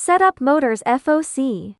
Setup Motors FOC.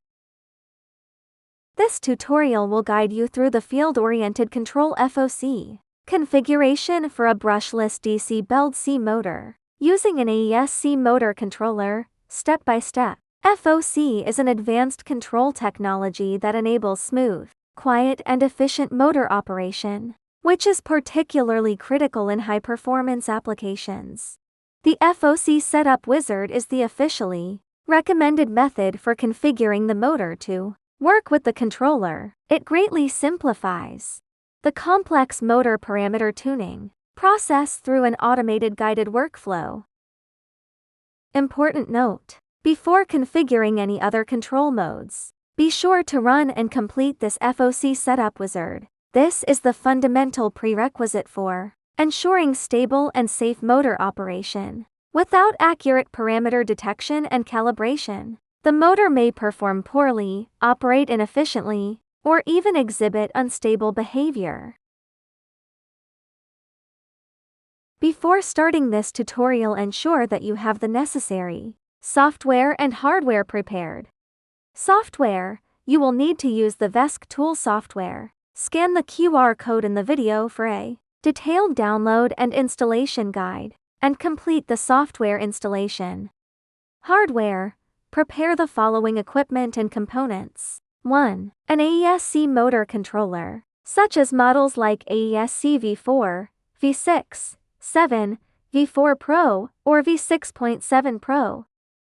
This tutorial will guide you through the field-oriented control FOC configuration for a brushless DC BESC motor using an VESC motor controller, step by step. FOC is an advanced control technology that enables smooth, quiet and efficient motor operation, which is particularly critical in high-performance applications. The FOC Setup Wizard is the officially recommended method for configuring the motor to work with the controller. It greatly simplifies the complex motor parameter tuning process through an automated guided workflow. Important note: before configuring any other control modes, be sure to run and complete this FOC Setup Wizard. This is the fundamental prerequisite for ensuring stable and safe motor operation. Without accurate parameter detection and calibration, the motor may perform poorly, operate inefficiently, or even exhibit unstable behavior. Before starting this tutorial, ensure that you have the necessary software and hardware prepared. Software: you will need to use the VESC Tool software. Scan the QR code in the video for a detailed download and installation guide, and complete the software installation. Hardware: prepare the following equipment and components. 1. An VESC motor controller, such as models like VESC V4, V6, 7, V4 Pro, or V6.7 Pro.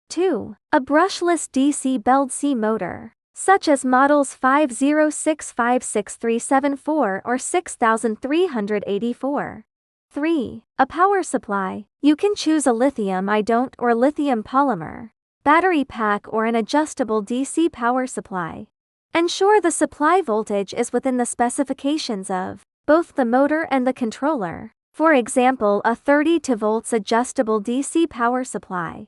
2. A brushless DC BESC motor, such as models 506-56374 or 6384. 3. A power supply. You can choose a lithium-ion or lithium polymer battery pack or an adjustable DC power supply. Ensure the supply voltage is within the specifications of both the motor and the controller. For example, a 32 volts adjustable DC power supply.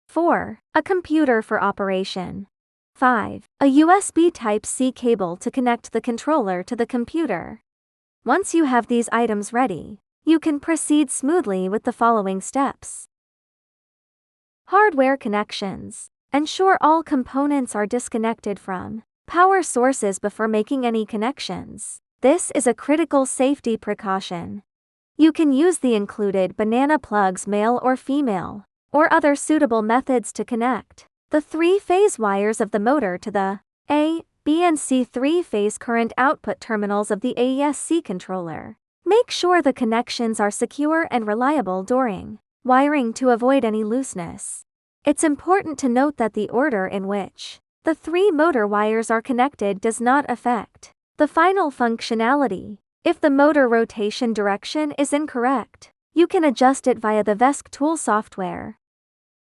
4. A computer for operation. 5. A USB Type-C cable to connect the controller to the computer. Once you have these items ready, you can proceed smoothly with the following steps. Hardware connections. Ensure all components are disconnected from power sources before making any connections. This is a critical safety precaution. You can use the included banana plugs, male or female, or other suitable methods to connect the 3-phase wires of the motor to the A, B and C 3-phase current output terminals of the VESC controller. Make sure the connections are secure and reliable during wiring to avoid any looseness. It's important to note that the order in which the 3 motor wires are connected does not affect the final functionality. If the motor rotation direction is incorrect, you can adjust it via the VESC Tool software.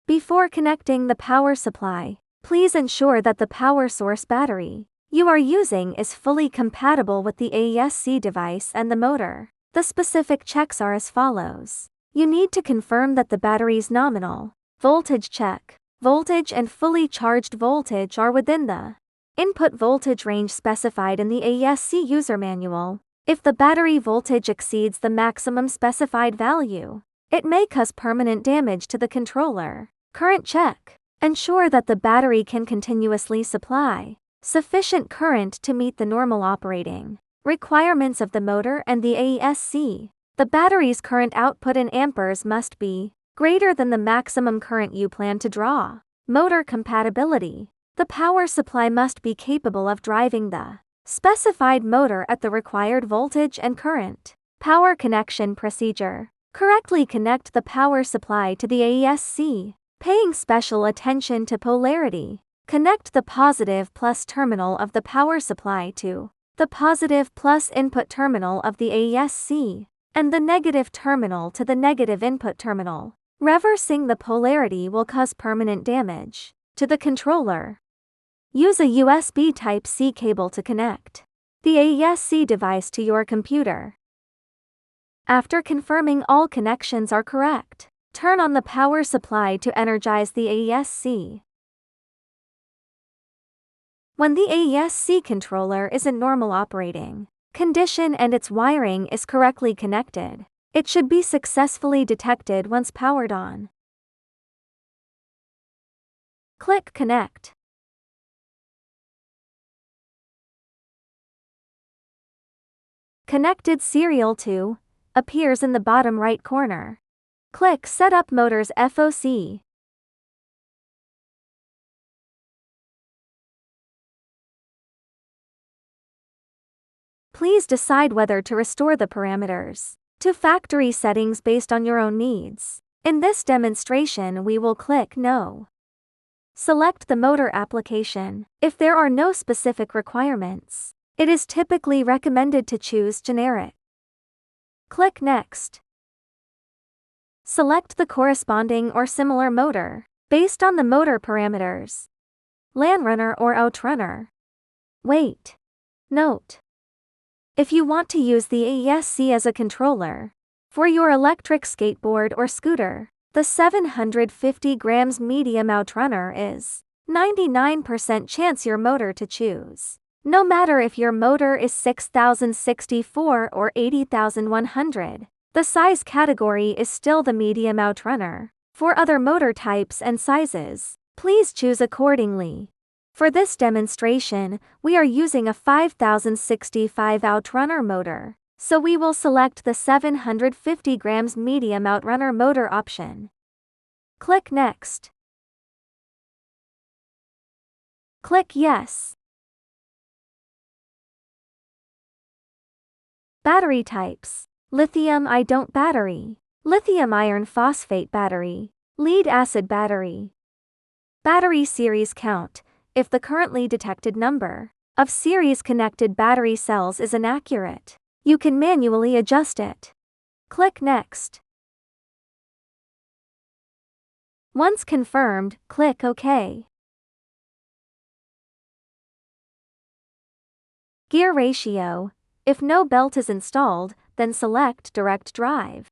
Before connecting the power supply, please ensure that the power source battery you are using is fully compatible with the VESC device and the motor. The specific checks are as follows. You need to confirm that the battery's nominal voltage check, voltage and fully charged voltage are within the input voltage range specified in the VESC user manual. If the battery voltage exceeds the maximum specified value, it may cause permanent damage to the controller. Current check. Ensure that the battery can continuously supply sufficient current to meet the normal operating requirements of the motor and the VESC. The battery's current output in amperes must be greater than the maximum current you plan to draw. Motor compatibility. The power supply must be capable of driving the specified motor at the required voltage and current. Power connection procedure. Correctly connect the power supply to the VESC, paying special attention to polarity. Connect the positive plus terminal of the power supply to the positive plus input terminal of the VESC, and the negative terminal to the negative input terminal. Reversing the polarity will cause permanent damage to the controller. Use a USB Type-C cable to connect the VESC device to your computer. After confirming all connections are correct, turn on the power supply to energize the VESC. When the VESC controller is in normal operating condition and its wiring is correctly connected, it should be successfully detected once powered on. Click Connect. Connected serial to appears in the bottom right corner. Click Setup Motors FOC. Please decide whether to restore the parameters to factory settings based on your own needs. In this demonstration, we will click No. Select the motor application. If there are no specific requirements, it is typically recommended to choose Generic. Click Next. Select the corresponding or similar motor based on the motor parameters. Landrunner or Outrunner. Wait. Note: if you want to use the VESC as a controller for your electric skateboard or scooter, the 750 grams medium Outrunner is 99% chance your motor to choose. No matter if your motor is 6064 or 80100, the size category is still the medium Outrunner. For other motor types and sizes, please choose accordingly. For this demonstration, we are using a 5065 Outrunner motor, so we will select the 750 grams medium Outrunner motor option. Click Next. Click Yes. Battery types: lithium-ion battery, lithium iron phosphate battery, lead-acid battery. Battery series count: if the currently detected number of series connected battery cells is inaccurate, you can manually adjust it. Click Next. Once confirmed, click OK. Gear ratio: if no belt is installed, then select direct drive.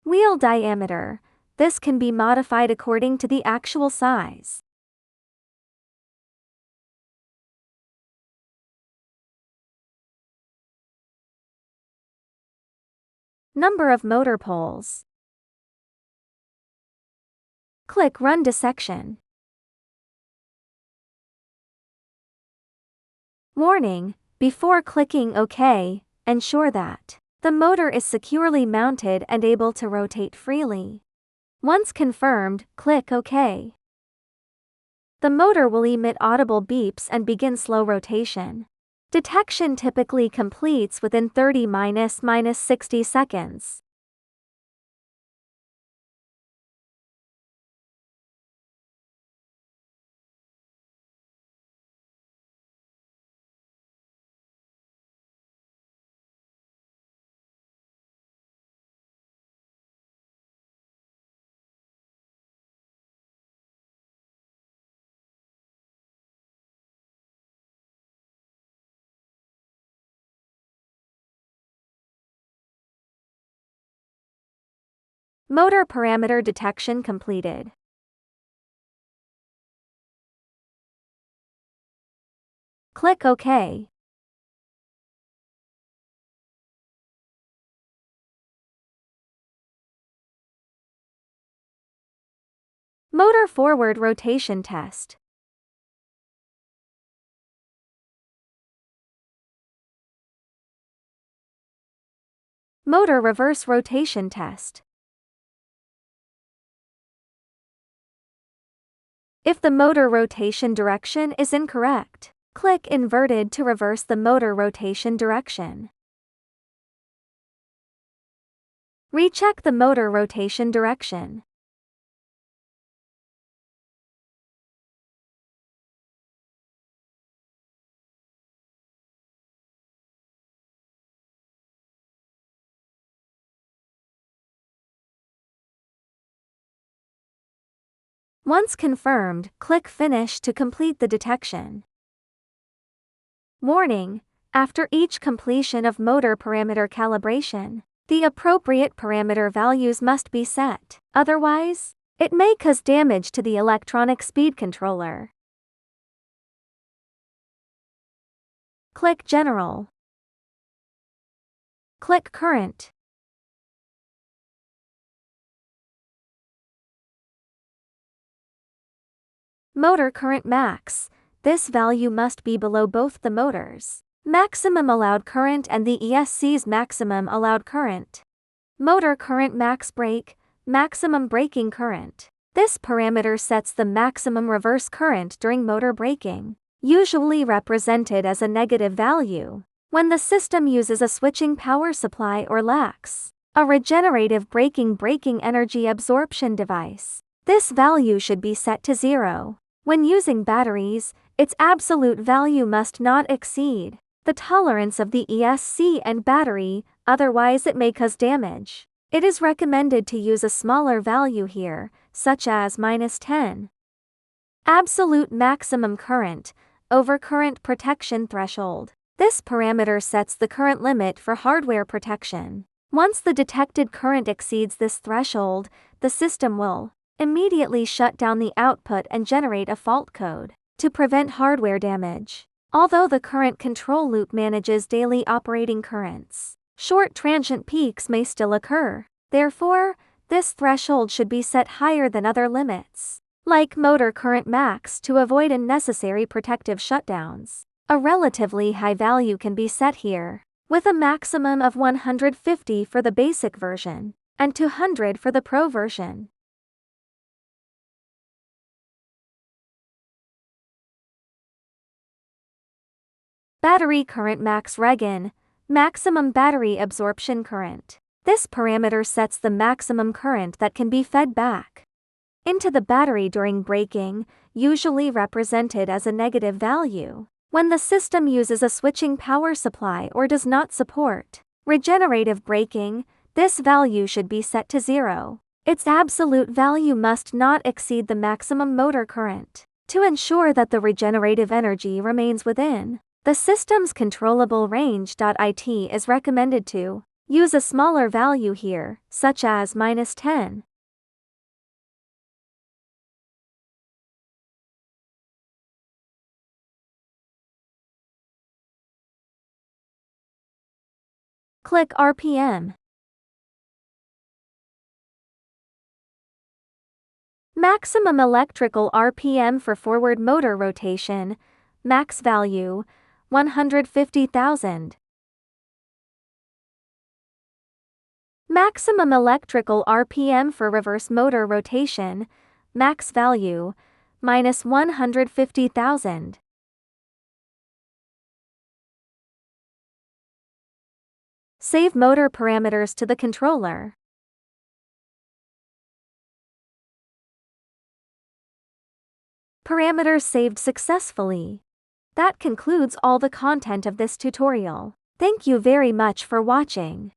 Wheel diameter: this can be modified according to the actual size. Number of motor poles. Click Run Dissection. Warning: before clicking OK, ensure that the motor is securely mounted and able to rotate freely. Once confirmed, click OK. The motor will emit audible beeps and begin slow rotation. Detection typically completes within 30–60 seconds. Motor parameter detection completed. Click OK. Motor forward rotation test. Motor reverse rotation test. If the motor rotation direction is incorrect, click Inverted to reverse the motor rotation direction. Recheck the motor rotation direction. Once confirmed, click Finish to complete the detection. Warning: after each completion of motor parameter calibration, the appropriate parameter values must be set. Otherwise, it may cause damage to the electronic speed controller. Click General. Click Current. Motor current max. This value must be below both the motor's maximum allowed current and the ESC's maximum allowed current. Motor current max brake, maximum braking current. This parameter sets the maximum reverse current during motor braking, usually represented as a negative value, when the system uses a switching power supply or lacks a regenerative braking energy absorption device. This value should be set to 0. When using batteries, its absolute value must not exceed the tolerance of the ESC and battery, otherwise it may cause damage. It is recommended to use a smaller value here, such as -10. Absolute maximum current, overcurrent protection threshold. This parameter sets the current limit for hardware protection. Once the detected current exceeds this threshold, the system will immediately shut down the output and generate a fault code to prevent hardware damage. Although the current control loop manages daily operating currents, short transient peaks may still occur. Therefore, this threshold should be set higher than other limits, like motor current max, to avoid unnecessary protective shutdowns. A relatively high value can be set here, with a maximum of 150 for the basic version and 200 for the Pro version. Battery current max regen, maximum battery absorption current. This parameter sets the maximum current that can be fed back into the battery during braking, usually represented as a negative value, when the system uses a switching power supply or does not support regenerative braking. This value should be set to 0. Its absolute value must not exceed the maximum motor current to ensure that the regenerative energy remains within the system's controllable range. It is recommended to use a smaller value here, such as -10. Click RPM. Maximum electrical RPM for forward motor rotation, max value, 150,000. Maximum electrical RPM for reverse motor rotation, max value, -150,000. Save motor parameters to the controller. Parameters saved successfully. That concludes all the content of this tutorial. Thank you very much for watching.